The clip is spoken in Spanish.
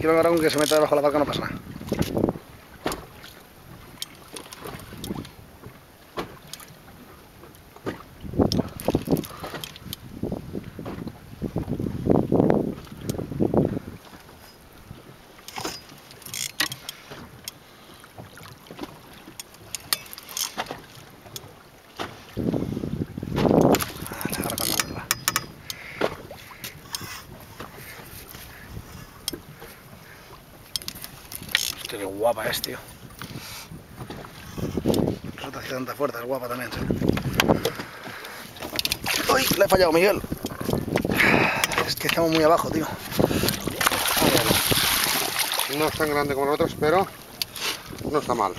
Tranquilo el varón, que se meta debajo de la barca, no pasa nada. Hostia, qué guapa es, tío. Resulta que tanta fuerza, es guapa también, ¿sí? ¡Uy! Le he fallado, Miguel. Es que estamos muy abajo, tío. No es tan grande como los otros, pero no está mal.